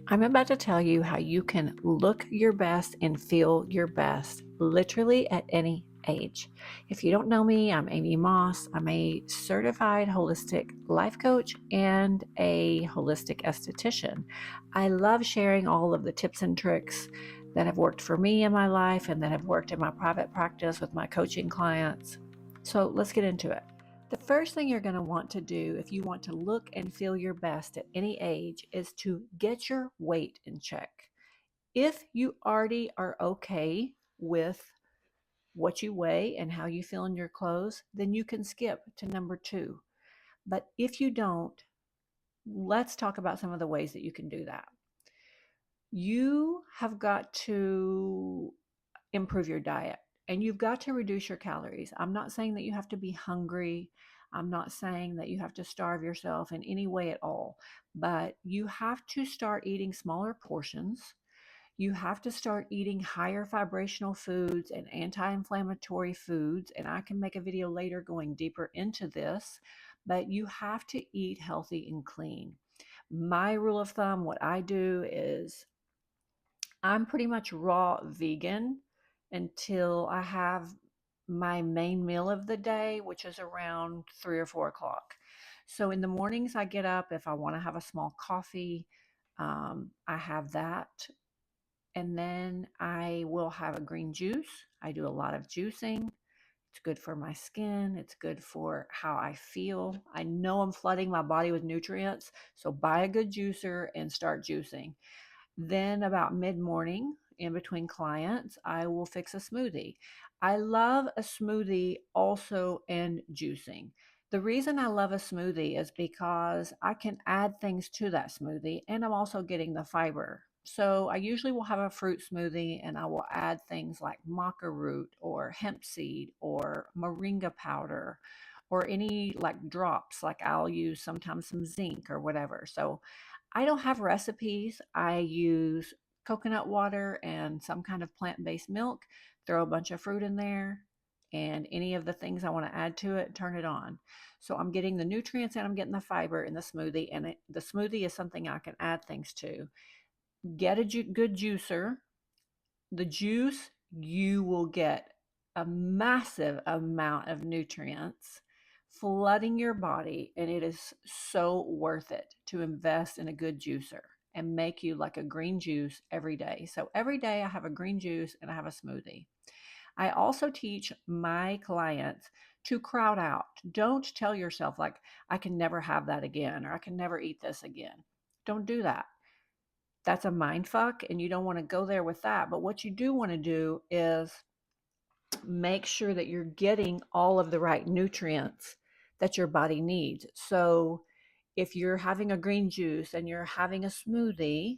I'm about to tell you how you can look your best and feel your best literally at any age. If you don't know me, I'm Amy Moss. I'm a certified holistic life coach and a holistic esthetician. I love sharing all of the tips and tricks that have worked for me in my life and that have worked in my private practice with my coaching clients. So let's get into it. The first thing you're going to want to do if you want to look and feel your best at any age is to get your weight in check. If you already are okay with what you weigh and how you feel in your clothes, then you can skip to number 2. But if you don't, let's talk about some of the ways that you can do that. You have got to improve your diet and you've got to reduce your calories. I'm not saying that you have to be hungry. I'm not saying that you have to starve yourself in any way at all, but you have to start eating smaller portions. You have to start eating higher vibrational foods and anti-inflammatory foods. And I can make a video later going deeper into this, but you have to eat healthy and clean. My rule of thumb, what I do is I'm pretty much raw vegan until I have my main meal of the day, which is around 3 or 4 o'clock. So in the mornings, I get up. If I want to have a small coffee, I have that. And then I will have a green juice. I do a lot of juicing. It's good for my skin. It's good for how I feel. I know I'm flooding my body with nutrients. So buy a good juicer and start juicing. Then about mid-morning, in between clients, I will fix a smoothie. I love a smoothie also and juicing. The reason I love a smoothie is because I can add things to that smoothie and I'm also getting the fiber. So I usually will have a fruit smoothie and I will add things like maca root or hemp seed or moringa powder or any like drops, like I'll use sometimes some zinc or whatever. So I don't have recipes. I use coconut water and some kind of plant-based milk, throw a bunch of fruit in there, and any of the things I want to add to it, turn it on. So I'm getting the nutrients and I'm getting the fiber in the smoothie, and the smoothie is something I can add things to. Get a good juicer. The juice, you will get a massive amount of nutrients flooding your body, and it is so worth it to invest in a good juicer and make you like a green juice every day. So every day I have a green juice and I have a smoothie. I also teach my clients to crowd out. Don't tell yourself like I can never have that again or I can never eat this again. Don't do that. That's a mind fuck and you don't want to go there with that. But what you do want to do is make sure that you're getting all of the right nutrients that your body needs. So if you're having a green juice and you're having a smoothie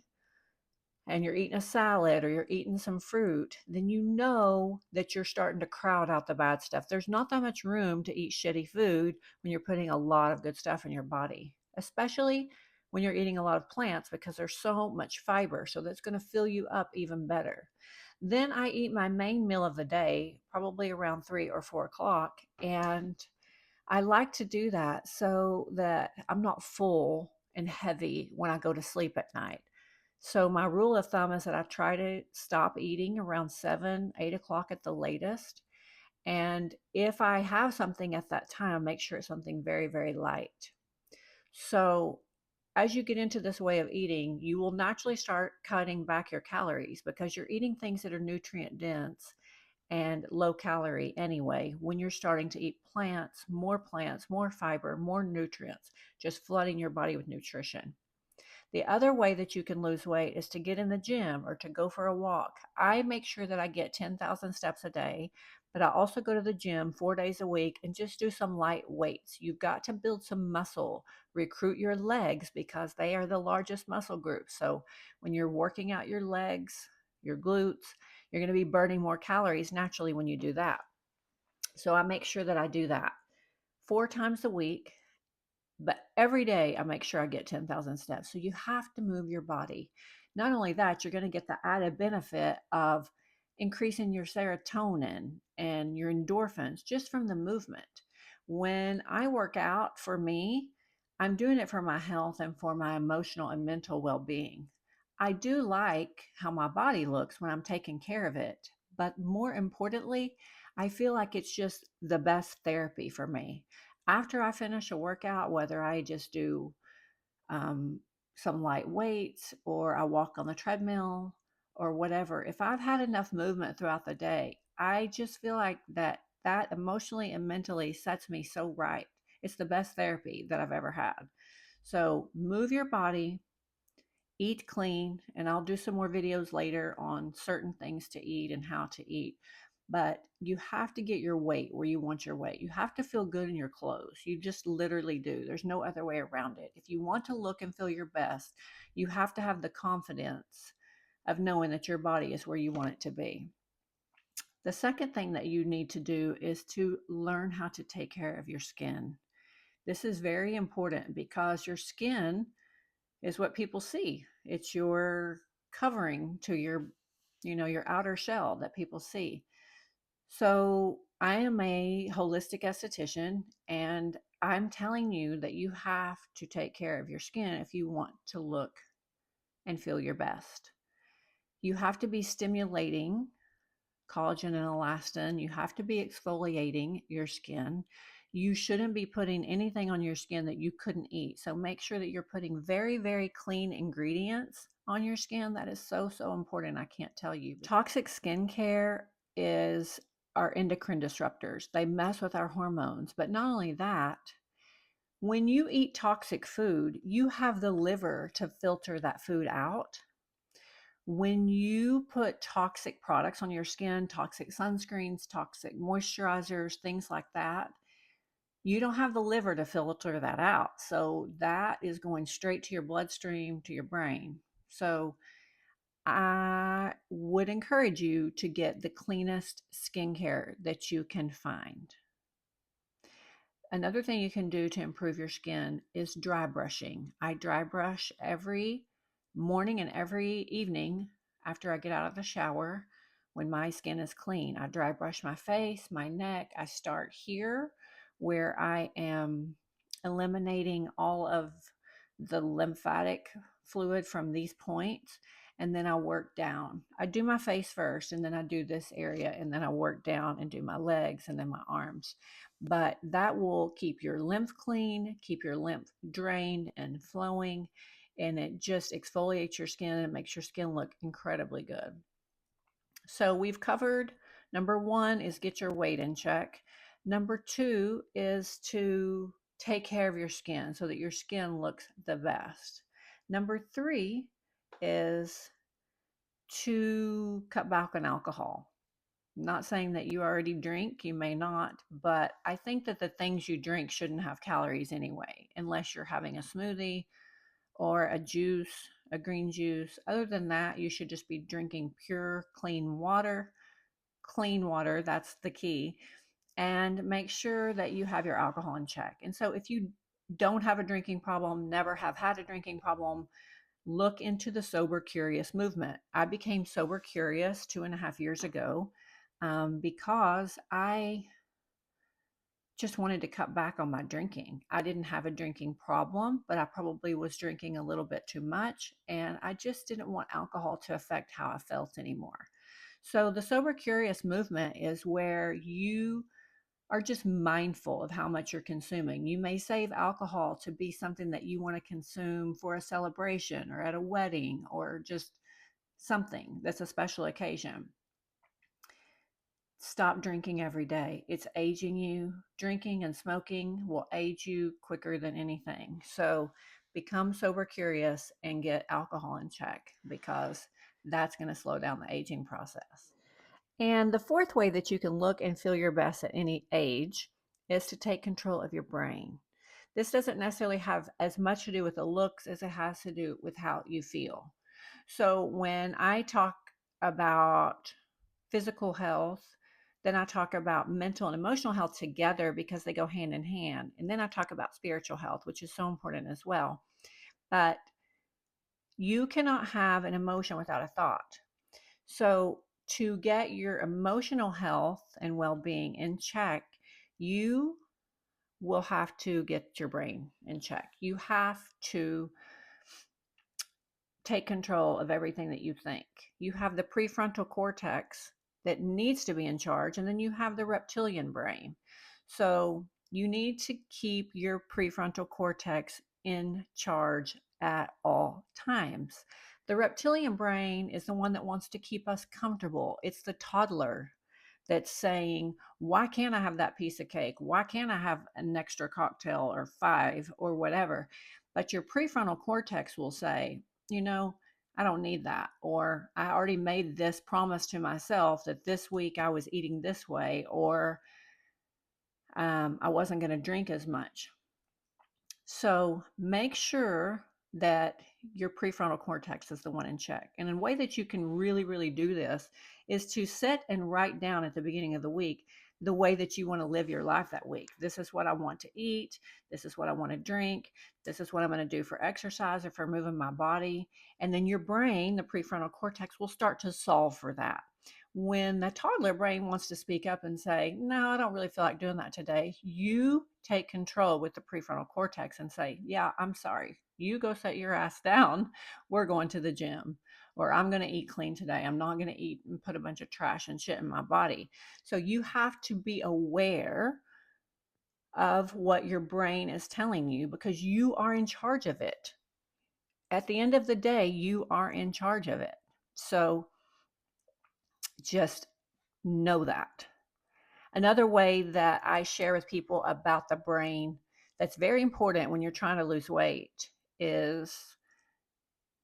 and you're eating a salad or you're eating some fruit, then you know that you're starting to crowd out the bad stuff. There's not that much room to eat shitty food when you're putting a lot of good stuff in your body, especially when you're eating a lot of plants because there's so much fiber. So that's going to fill you up even better. Then I eat my main meal of the day, probably around 3 or 4 o'clock. And I like to do that so that I'm not full and heavy when I go to sleep at night. So my rule of thumb is that I try to stop eating around 7, 8 o'clock at the latest. And if I have something at that time, make sure it's something very, very light. So as you get into this way of eating, you will naturally start cutting back your calories because you're eating things that are nutrient dense and low calorie anyway. When you're starting to eat plants, more fiber, more nutrients, just flooding your body with nutrition. The other way that you can lose weight is to get in the gym or to go for a walk. I make sure that I get 10,000 steps a day, but I also go to the gym 4 days a week and just do some light weights. You've got to build some muscle, recruit your legs because they are the largest muscle group. So when you're working out your legs, your glutes, you're going to be burning more calories naturally when you do that. So I make sure that I do that 4 times a week. But every day I make sure I get 10,000 steps. So you have to move your body. Not only that, you're going to get the added benefit of increasing your serotonin and your endorphins just from the movement. When I work out, for me, I'm doing it for my health and for my emotional and mental well being. I do like how my body looks when I'm taking care of it, but more importantly, I feel like it's just the best therapy for me. After I finish a workout, whether I just do um, some light weights or I walk on the treadmill or whatever, if I've had enough movement throughout the day, I just feel like that emotionally and mentally sets me so right. It's the best therapy that I've ever had. So move your body, eat clean, and I'll do some more videos later on certain things to eat and how to eat. But you have to get your weight where you want your weight. You have to feel good in your clothes. You just literally do. There's no other way around it. If you want to look and feel your best, you have to have the confidence of knowing that your body is where you want it to be. The second thing that you need to do is to learn how to take care of your skin. This is very important because your skin is what people see. It's your covering to your outer shell that people see. So I am a holistic esthetician, and I'm telling you that you have to take care of your skin if you want to look and feel your best. You have to be stimulating collagen and elastin. You have to be exfoliating your skin. You shouldn't be putting anything on your skin that you couldn't eat. So make sure that you're putting very, very clean ingredients on your skin. That is so, so important. I can't tell you. Toxic skincare is our endocrine disruptors. They mess with our hormones. But not only that, when you eat toxic food, you have the liver to filter that food out. When you put toxic products on your skin, toxic sunscreens, toxic moisturizers, things like that, you don't have the liver to filter that out. So that is going straight to your bloodstream, to your brain. So I would encourage you to get the cleanest skincare that you can find. Another thing you can do to improve your skin is dry brushing. I dry brush every morning and every evening after I get out of the shower when my skin is clean. I dry brush my face, my neck. I start here where I am eliminating all of the lymphatic fluid from these points, and then I work down. I do my face first, and then I do this area, and then I work down and do my legs and then my arms. But that will keep your lymph clean, keep your lymph drained and flowing, and it just exfoliates your skin and makes your skin look incredibly good. So we've covered number one is get your weight in check. Number two is to take care of your skin so that your skin looks the best. Number three is to cut back on alcohol. Not saying that you already drink, you may not, but I think that the things you drink shouldn't have calories anyway, unless you're having a smoothie or a juice, a green juice. Other than that, you should just be drinking pure, clean water. Clean water, that's the key. And make sure that you have your alcohol in check. And so if you don't have a drinking problem, never have had a drinking problem, look into the Sober Curious movement. I became sober curious 2.5 years ago because I just wanted to cut back on my drinking. I didn't have a drinking problem, but I probably was drinking a little bit too much, and I just didn't want alcohol to affect how I felt anymore. So the Sober Curious movement is where you are just mindful of how much you're consuming. You may save alcohol to be something that you want to consume for a celebration or at a wedding or just something that's a special occasion. Stop drinking every day. It's aging you. Drinking and smoking will age you quicker than anything. So become sober curious and get alcohol in check because that's going to slow down the aging process. And the fourth way that you can look and feel your best at any age is to take control of your brain. This doesn't necessarily have as much to do with the looks as it has to do with how you feel. So when I talk about physical health, then I talk about mental and emotional health together because they go hand in hand. And then I talk about spiritual health, which is so important as well. But you cannot have an emotion without a thought. So to get your emotional health and well-being in check, you will have to get your brain in check. You have to take control of everything that you think. You have the prefrontal cortex that needs to be in charge, and then you have the reptilian brain. So you need to keep your prefrontal cortex in charge at all times. The reptilian brain is the one that wants to keep us comfortable. It's the toddler that's saying, why can't I have that piece of cake? Why can't I have an extra cocktail or 5 or whatever? But your prefrontal cortex will say, I don't need that. Or I already made this promise to myself that this week I was eating this way, or I wasn't going to drink as much. So make sure that your prefrontal cortex is the one in check. And a way that you can really, really do this is to set and write down at the beginning of the week the way that you want to live your life that week. This is what I want to eat. This is what I want to drink. This is what I'm going to do for exercise or for moving my body. And then your brain, the prefrontal cortex, will start to solve for that. When the toddler brain wants to speak up and say, no, I don't really feel like doing that today, you take control with the prefrontal cortex and say, yeah, I'm sorry. You go set your ass down. We're going to the gym. Or I'm going to eat clean today. I'm not going to eat and put a bunch of trash and shit in my body. So you have to be aware of what your brain is telling you, because you are in charge of it. At the end of the day, you are in charge of it. So just know that. Another way that I share with people about the brain that's very important when you're trying to lose weight is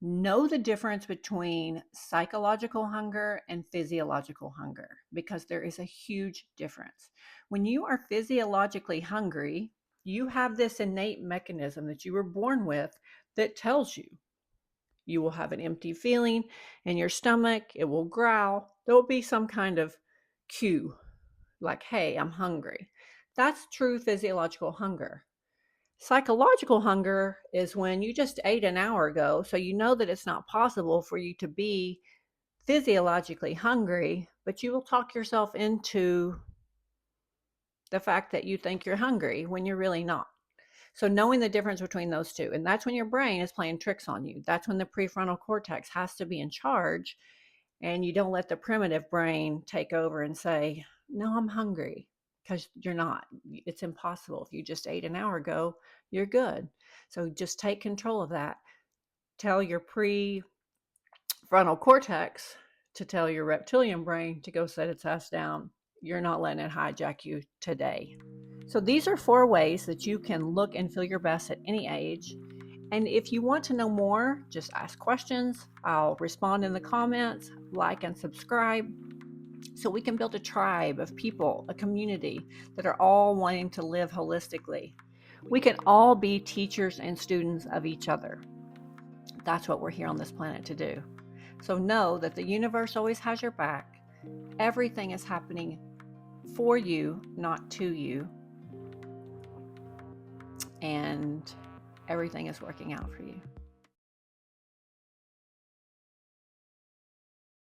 know the difference between psychological hunger and physiological hunger, because there is a huge difference. When you are physiologically hungry, you have this innate mechanism that you were born with that tells you will have an empty feeling in your stomach. It will growl. There will be some kind of cue like, hey, I'm hungry. That's true physiological hunger. Psychological hunger is when you just ate an hour ago, so you know that it's not possible for you to be physiologically hungry, but you will talk yourself into the fact that you think you're hungry when you're really not. So knowing the difference between those two, and that's when your brain is playing tricks on you. That's when the prefrontal cortex has to be in charge, and you don't let the primitive brain take over and say, no, I'm hungry, because you're not. It's impossible. If you just ate an hour ago, you're good. So just take control of that. Tell your prefrontal cortex to tell your reptilian brain to go set its ass down. You're not letting it hijack you today. So these are 4 ways that you can look and feel your best at any age. And if you want to know more, just ask questions. I'll respond in the comments, like and subscribe, so we can build a tribe of people, a community that are all wanting to live holistically. We can all be teachers and students of each other. That's what we're here on this planet to do. So know that the universe always has your back. Everything is happening for you, not to you. And everything is working out for you.